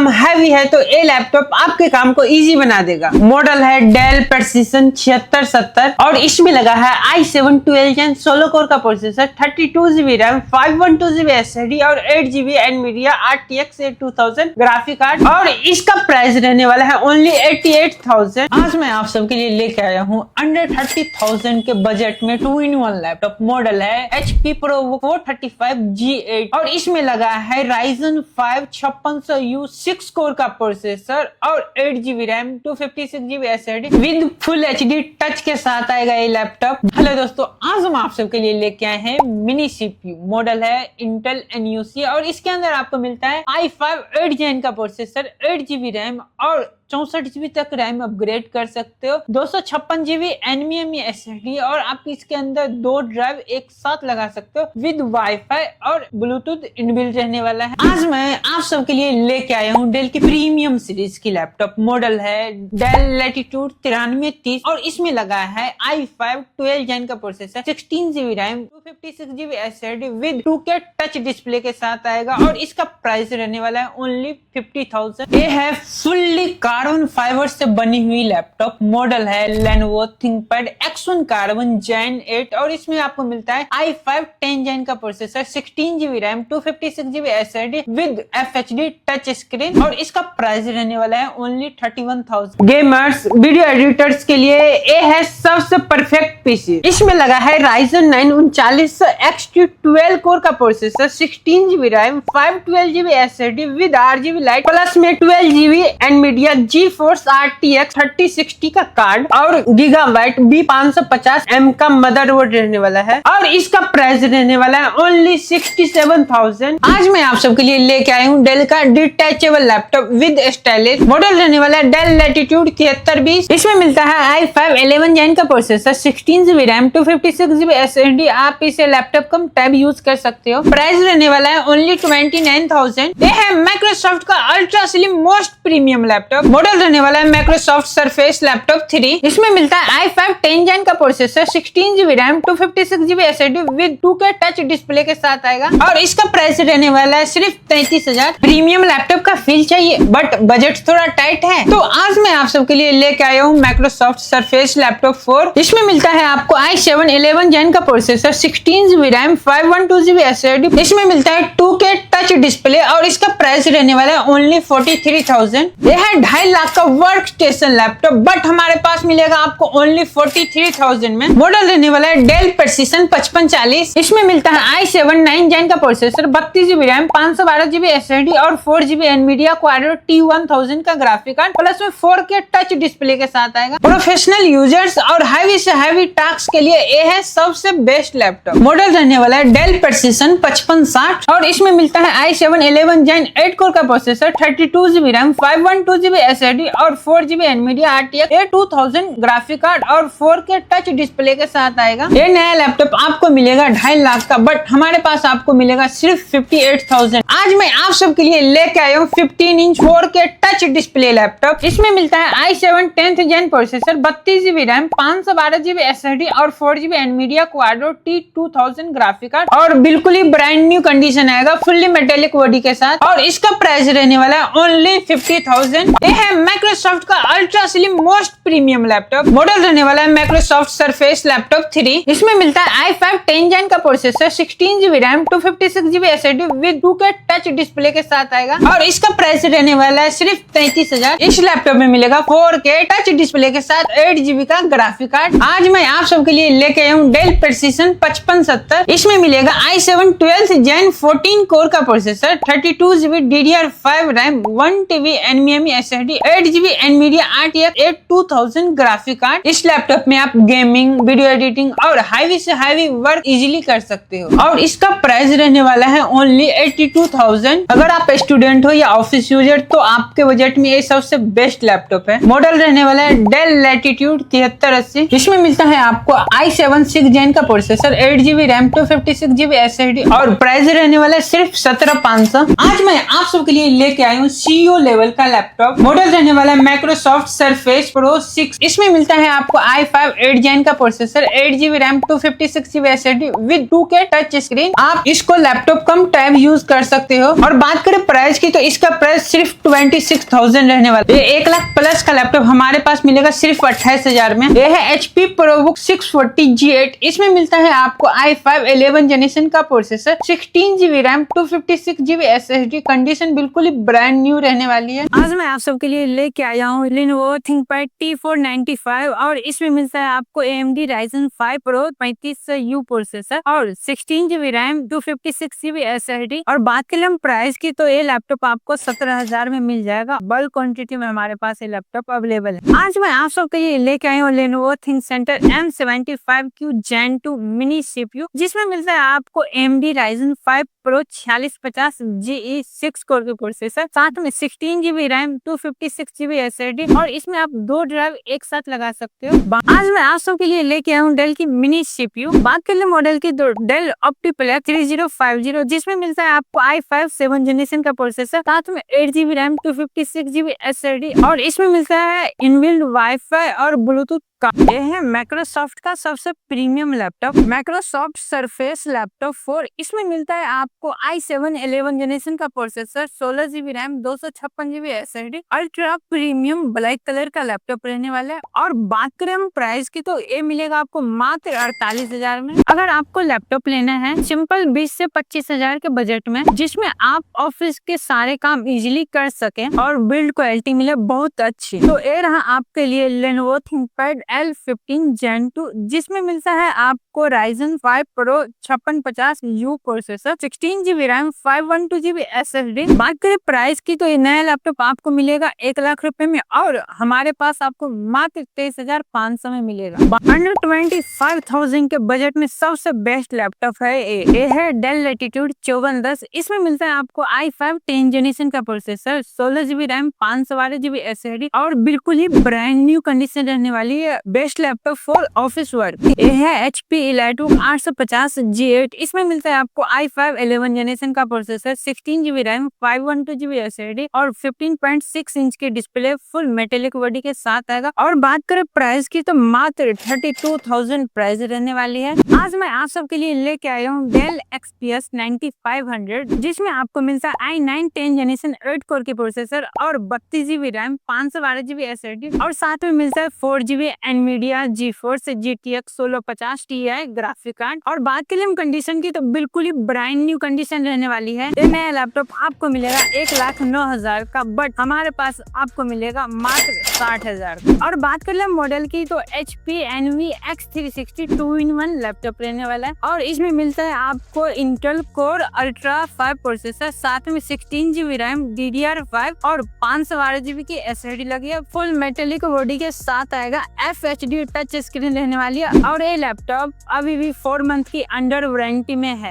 काम हैवी है तो ये लैपटॉप आपके काम को इजी बना देगा। मॉडल है डेल प्रेसिजन 7670 और इसमें लगा है i7 12 Gen 16 कोर का processor, 32GB RAM, 512GB SSD और 8GB Nvidia RTX 2000 graphic card और इसका प्राइस रहने वाला है ओनली 88,000। आज मैं आप सबके लिए लेके आया हूँ अंडर 30,000 के बजट में 2-in-1 लैपटॉप। मॉडल है HP ProVook 435G8 और इसमें लगा है Ryzen 5 5600U 6 कोर का प्रोसेसर और 8GB RAM, 256GB SSD with full HD touch के साथ आएगा ये लैपटॉप। हेलो दोस्तों, आज हम आप सबके लिए लेके आए हैं मिनी CPU। मॉडल है Intel NUC और इसके अंदर आपको मिलता है i5 8 Gen का प्रोसेसर, 8GB रैम और 64GB तक रैम अपग्रेड कर सकते हो, 256GB NVMe SSD और आप इसके अंदर 2 ड्राइव एक साथ लगा सकते हो विद वाईफाई और ब्लूटूथ इनबिल्ट रहने वाला है। आज मैं आप सबके लिए लेके आया हूँ डेल की प्रीमियम सीरीज की लैपटॉप। मॉडल है डेल लैटिट्यूड 9330 और इसमें लगा है i5 12 Gen का processor, 16GB RAM, 256GB SSD with 2K touch display के साथ आएगा और इसका प्राइस रहने वाला है ओनली 50,000। ये है फुल्ली कार्बन फाइबर से बनी हुई लैपटॉप। मॉडल है Lenovo ThinkPad X1 carbon Gen 8 और इसमें आपको मिलता है i5 10 Gen का processor, 16GB RAM, 256GB SSD with FHD touch screen और इसका प्राइस रहने वाला है ओनली 31,000। गेमर्स, वीडियो एडिटर्स के लिए ये है सबसे परफेक्ट पीसी। इसमें लगा है Ryzen 9 3900 XT 12 कोर का processor, 16GB RAM, 512GB SSD with RGB light plus में 12GB एनवीडिया GeForce RTX 3060 का कार्ड और गीगाबाइट B550M का मदरबोर्ड रहने वाला है और इसका प्राइस रहने वाला है ओनली 67,000। आज मैं आप सबके लिए लेके आई हूँ डेल का detachable laptop with stylish. Model रहने वाला है डेल लैटिट्यूड 7320। इसमें मिलता है i5 11 Gen का processor, 16GB RAM, 256GB SSD। आप इसे लैपटॉप कम टैब यूज कर सकते हो। प्राइस रहने वाला है ओनली 29,000। ये है माइक्रोसॉफ्ट का ultra slim most premium laptop. Model रहने वाला है माइक्रोसॉफ्ट सरफेस लैपटॉप 3। इसमें मिलता है i5 10 Gen का processor, 16GB RAM, 256GB SSD with 2K touch display के साथ आएगा और इसका प्राइस रहने वाला है सिर्फ 33,000। प्रीमियम लैपटॉप का फील चाहिए बट बजट थोड़ा टाइट है तो आज मैं आप सबके लिए लेके आया हूँ माइक्रोसॉफ्ट सरफेस लैपटॉप 4। इसमें मिलता है आपको i7 11 Gen का processor, 16GB RAM, 512GB SSD। इसमें मिलता है 2K टच डिस्प्ले और इसका प्राइस रहने वाला है ओनली 43,000। यह है 2.5 लाख का वर्क स्टेशन लैपटॉप बट हमारे पास मिलेगा आपको ओनली 43,000 में। मॉडल रहने वाला है डेल प्रेसिजन 5540। इसमें मिलता है i7 9 Gen का processor, 32GB RAM, 512GB SSD और 4GB एनवीडिया क्वाड्रो T1000 का ग्राफिक कार्ड प्लस में 4K टच डिस्प्ले के साथ आएगा। प्रोफेशनल यूजर्स और हैवी से हैवी टास्क के लिए ये है सबसे बेस्ट लैपटॉप। मॉडल रहने वाला है डेल प्रेसिजन 5560 और इसमें मिलता है i7 11 Gen 8 कोर का processor, 32GB RAM, 512GB SSD और 4GB Nvidia RTX 2000 graphic card और 4K टच डिस्प्ले के साथ आएगा। ये नया लैपटॉप आपको मिलेगा 2.5 लाख का बट हमारे पास आपको मिलेगा सिर्फ 58,000। आज मैं आप सबके लिए लेके आया हूँ 15 inch 4K touch display laptop. इसमें मिलता है i7 10th Gen processor, 32GB RAM, 512GB SSD और 4GB Nvidia Quadro T2000 graphic card और बिल्कुल ही ब्रांड न्यू कंडीशन आएगा फुल्ली मेटेलिक बॉडी के साथ और इसका प्राइस रहने वाला है ओनली 50,000। ये है माइक्रोसॉफ्ट का ultra slim most premium laptop. Model रहने वाला है माइक्रोसॉफ्ट सरफेस लैपटॉप 3। इसमें मिलता है i5 10 Gen का processor, 16GB RAM, 256GB SSD with 2K touch display के साथ आएगा और इसका प्राइस रहने वाला है सिर्फ 33,000। इस लैपटॉप में मिलेगा 4K टच डिस्प्ले के साथ 8GB का ग्राफिक कार्ड। आज मैं आप सबके लिए लेके आया हूँ डेल प्रेसिजन 5570। इसमें मिलेगा i7 12th Gen 14 कोर का processor, 32GB DDR5 RAM, 1TB NVMe SSD, 8GB Nvidia RTX 2000 graphic card. इस लैपटॉप में आप गेमिंग, वीडियो एडिटिंग और हैवी से हैवी वर्क इजीली कर सकते हो और इसका प्राइस रहने वाला है ओनली 82,000। अगर आप स्टूडेंट हो या ऑफिस यूजर तो आपके बजट में ये सबसे बेस्ट लैपटॉप है। मॉडल रहने वाला है डेल लैटिट्यूड 7380। इसमें मिलता है आपको i7 6 Gen का processor, 8GB RAM, 256GB SSD और प्राइस रहने वाला है सिर्फ 17,500। आज मैं आप सबके लिए लेके आई हूँ CEO लेवल का लैपटॉप। मॉडल मॉडल रहने वाला है माइक्रोसॉफ्ट सरफेस प्रो 6। इसमें मिलता है आपको i5 8 जेन का processor, 8 GB RAM, 256 GB SSD with 2K touch screen. आप इसको लैपटॉप कम टैब यूज कर सकते हो। और बात करें प्राइस की तो इसका प्राइस सिर्फ 26,000 रहने वाला है। ये 1 लाख प्लस का लैपटॉप हमारे पास मिलेगा सिर्फ 28,000 में। यह है HP ProBook 640 G8। इसमें मिलता है आपको i5 11 जनरेशन का processor, 16 GB RAM, 256 GB SSD। Condition बिल्कुल ही ब्रांड न्यू रहने वाली है। आज मैं आप सबके लिए लेके आया हूँ Lenovo ThinkPad T495 और इसमें मिलता है आपको AMD Ryzen 5 Pro 35U processor और 16 GB रैम, 256 GB SSD। और बात करें हम प्राइस की तो ये लैपटॉप आपको 17,000 में मिल जाएगा। बल्क क्वांटिटी में हमारे पास ये लैपटॉप अवेलेबल है। आज मैं आप सबके लिए लेके आई हूँ Lenovo ThinkCentre M75Q Gen 2 mini CPU, जिसमें मिलता है आपको AMD Ryzen 5 Pro 4650 GE 6 core के प्रोसेसर, साथ में 16 GB रैम, 256 GB SSD। और इसमें आप 2 ड्राइव एक साथ लगा सकते हो। आज मैं आप सबके लिए लेके आया हूँ डेल की मिनी CPU। बात कर ले मॉडल की तो डेल ऑप्टीप्लेक्स 3050, जिसमें मिलता है आपको i5 7 जनरेशन का प्रोसेसर, साथ में 8 GB रैम, 256 GB SSD। और इसमें मिलता है इनबिल्ट वाईफाई और ब्लूटूथ। ये है माइक्रोसॉफ्ट का सबसे premium laptop, Microsoft surface laptop 4। इसमें मिलता है आपको i7 11 जनरेशन का processor, 16 GB RAM, 256 GB SSD। Ultra premium black colour का लैपटॉप रहने वाला है। और बात करें हम प्राइस की तो ये मिलेगा आपको मात्र 48,000 में। अगर आपको लैपटॉप लेना है सिंपल 20 से 25,000 के बजट में, जिसमें आप ऑफिस के सारे काम इजीली कर सके और बिल्ड क्वालिटी मिले बहुत अच्छी, तो ये रहा आपके लिए Lenovo ThinkPad L15 Gen 2, जिसमें मिलता है आपको Ryzen 5 Pro 5650U processor, 16 GB RAM, 512 GB SSD। बात करें प्राइस की तो ये नया लैपटॉप आपको मिलेगा 1 लाख रुपए में और हमारे पास आपको मात्र 23,500 में मिलेगा। अंडर 25,000 के बजट में सबसे बेस्ट लैपटॉप है ये है Dell Latitude 5410। इसमें मिलता है आपको i5 10 जनरेशन का processor, 16 GB RAM, 512 GB SSD। और बिल्कुल ही ब्रांड न्यू कंडीशन रहने वाली है। Best laptop for office work. ये है HP Elite 850 G8। इसमें मिलता है आपको i5 11 जनरेशन का processor, 16 GB RAM, 512 GB SSD और 15.6 इंच की डिस्प्ले फुल मेटेलिक बॉडी के साथ आएगा। और बात करें प्राइस की तो मात्र 32,000 प्राइस रहने वाली है। आज मैं आप सबके लिए लेके आया हूँ Dell XPS 9500, जिसमें आपको मिलता है i9 10 जनरेशन 8 कोर के प्रोसेसर और 32 GB रैम, 512 GB SSD। और साथ में मिलता है 4 GB NVIDIA GeForce GTX 1650 Ti graphic card. और बात के लिए हम कंडीशन की तो बिल्कुल ही ब्रांड न्यू कंडीशन रहने वाली है। ये नया लैपटॉप आपको मिलेगा 1,09,000 का, बट हमारे पास आपको मिलेगा मात्र 60,000। और बात कर ले मॉडल की तो HP Envy X360 2-in-1 laptop रहने वाला है। और इसमें मिलता है आपको Intel Core Ultra 5 प्रोसेसर, साथ में 16 GB रैम, DDR5 और 512 GB की SSD लगी है। फुल मेटेलिक बॉडी के साथ आएगा। FHD टच स्क्रीन रहने वाली है। और ये लैपटॉप अभी भी 4 मंथ की अंडर वारंटी में है।